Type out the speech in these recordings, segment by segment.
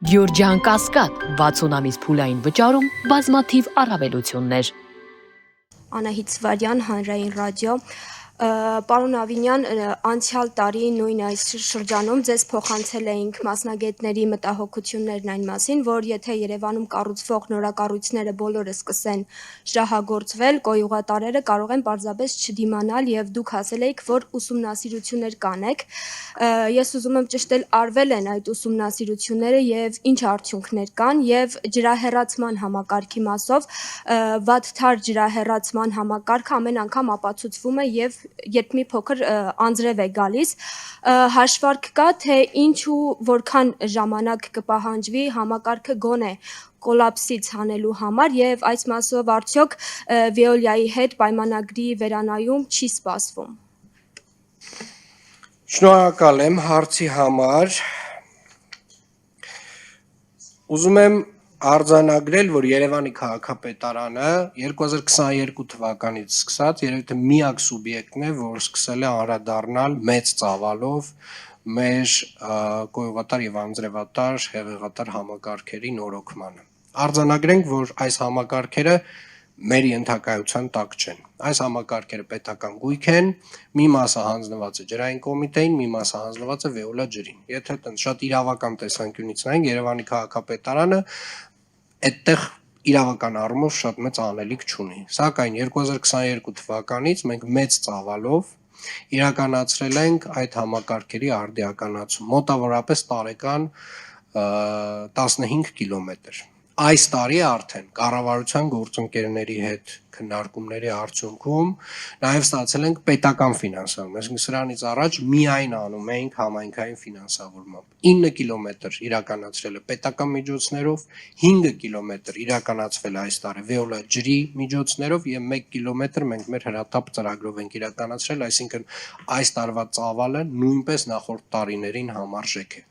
Գյորջյան Կասկադ 60 ամիս փուլային վճարում բազմաթիվ առավելություններ։ Անահիտ Սվարյան, Հանրային ռադիո։ Պարոն Ավինյան, անցյալ տարի նույն այս շրջանում ձեզ փոխանցել էինք մասնագետների մտահոգություններն այն մասին, որ եթե Երևանում կառուցվող նորակառույցները բոլորը սկսեն շահագործվել, կոյուղատարերը կարող են պարզապես չդիմանալ եւ դուք ասել էիք, որ ուսումնասիրություններ կանեք։ Ես ուզում եմ ճշտել, արվել են այդ ուսումնասիրությունները եւ ինչ արդյունքներ կան եւ ջրահեռացման համակարգի մասով վատթար ջրահեռացման համակարգը ամեն անգամ ապացուցվում է եւ երբ մի փոքր անձրև է գալիս, հաշվարկ կա, թե ինչու որքան ժամանակ կպահանջվի համակարգը գոնե կոլապսից հանելու համար եւ այս մասով արդյոք Veolia-ի հետ պայմանագրի վերանայում չի սպասվում։ Շնորհակալ եմ հարցի համար։ Ուզում եմ արձանագրել, որ Երևանի քաղաքապետարանը 2022 թվականից սկսած երևի թե միակ սուբյեկտն է, որ սկսել է անդրադառնալ մեծ ծավալով մեր կոյուղատար եւ անձրևատար հեղեղատար համակարգերի նորոգմանը։ Արձանագրենք, որ այս համակարգերը մեր ենթակայության տակ չեն։ Այս համակարգերը պետական գույք են, մի մասը հանձնված է ջրային կոմիտեին, մի մասը հանձնված է Veolia ջրին։ Եթե շատ իրավական տեսանկյունից նայենք, Երևանի քաղաքապետարանը այդտեղ իրավական առումով շատ մեծ անելիք չունի։ Սակայն 2022 թվականից մենք մեծ ծավալով իրականացրել ենք այդ համակարգերի արդիականացում, մոտավորապես տարեկան 15 կիլոմետր։ Այս տարի արդեն կառավարության գործընկերների հետ քննարկումների արդյունքում նաև ստացել ենք պետական ֆինանսավորում, այսինքն սրանից առաջ միայն անում էինք համայնքային ֆինանսավորմամբ։ 9 կիլոմետր իրականացրել է պետական միջոցներով, 5 կիլոմետր իրականացվել է այս տարի Veolia ջրի միջոցներով եւ 1 կիլոմետր մենք մեր հրատապ ծրագրով ենք իրականացրել, այսինքն այս տարվա ծավալը նույնպես նախորդ տարիներին համարժեք է։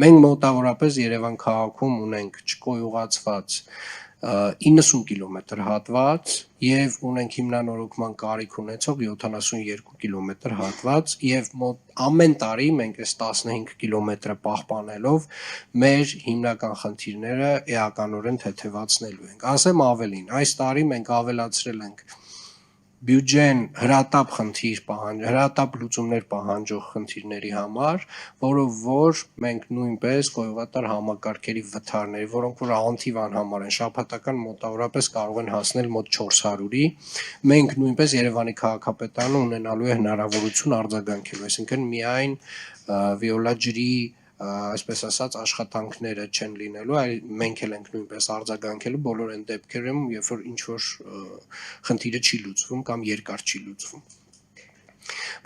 Մենք մոտավորապես Երևան քաղաքում ունենք չկոյուղացված 90 կիլոմետր հատված եւ ունենք հիմնանորոգման կարիք ունեցող 72 կիլոմետր հատված եւ ամեն տարի մենք այս 15 կիլոմետրը պահպանելով մեր հիմնական խնդիրները էականորեն թեթևացնելու ենք։ Ասեմ ավելին, այս տարի մենք ավելացրել ենք բյուջեն հրատապ լուծումներ պահանջող խնդիրների համար, որով որ մենք նույնպես կոյուղատար համակարգերի վթարների, որոնք որ անթիվ անհամար են, շաբաթական մոտավորապես կարող են հասնել մոտ 400-ի, մենք նույնպես Երևանի քաղաքապետարանը ունենալու է հնարավորություն արձագանքելու, այսինքն միայն Veolia ջրի այսպես ասած աշխատանքները չեն լինելու, այլ մենք էլ ենք նույնպես արձագանքելու բոլոր այն դեպքերում, երբ որ ինչ որ խնդիրը չի լուծվում կամ երկար չի լուծվում։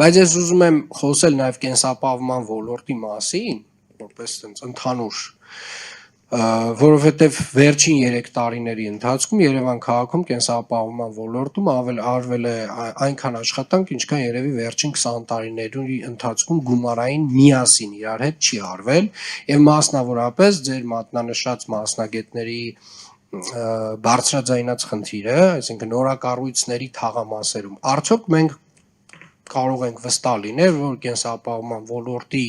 Բայց ես ուզում եմ խոսել նաև կենսապահովման ոլորտի մասին, որպես ընդհանուր, որովհետև վերջին 3 տարիների ընթացքում Երևան քաղաքում կենսապահովման ոլորտում արվել է այնքան աշխատանք, ինչքան երևի վերջին 20 տարիների ընթացքում գումարային միասին իրար հետ չի արվել, եւ մասնավորապես ձեր մատնանշած մասնագետների բարձրաձայնած խնդիրը, այսինքն նորակառույցների թաղամասերում, արդյոք մենք կարող ենք վստահ լինել, որ կենսապահովման ոլորտի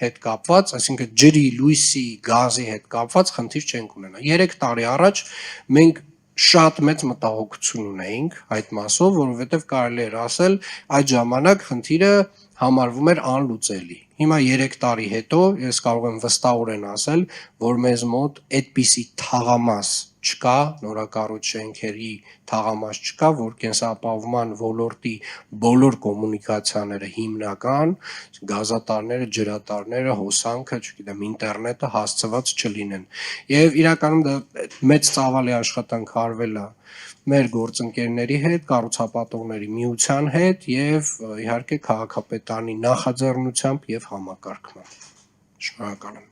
հետ կապված, այսինքն ջրի, լույսի, գազի հետ կապված խնդիր չենք ունենա։ 3 տարի առաջ մենք շատ մեծ մտահոգություն ունեինք այդ մասով, որովհետև կարելի էր ասել այդ ժամանակ խնդիրը համարվում էր անլուծելի։ Հիմա 3 տարի հետո ես կարող եմ վստահորեն ասել, որ մեզ մոտ այդպիսի թաղամաս չկա, նորակառույց շենքերի թաղամաս չկա, որ կենսապահովման ոլորտի բոլոր կոմունիկացիաները հիմնական, գազատարները, ջրատարները, հոսանքը, չգիտեմ, ինտերնետը հասցված չլինեն։ Եվ իրականում դա մեծ ծավալի աշխատանք արվել է մեր գործընկերների հետ, կառուցապատողների միության հետ եւ իհարկե քաղաքապետարանի նախաձեռնությամբ եւ համակարգմամբ։ Շնորհակալ եմ։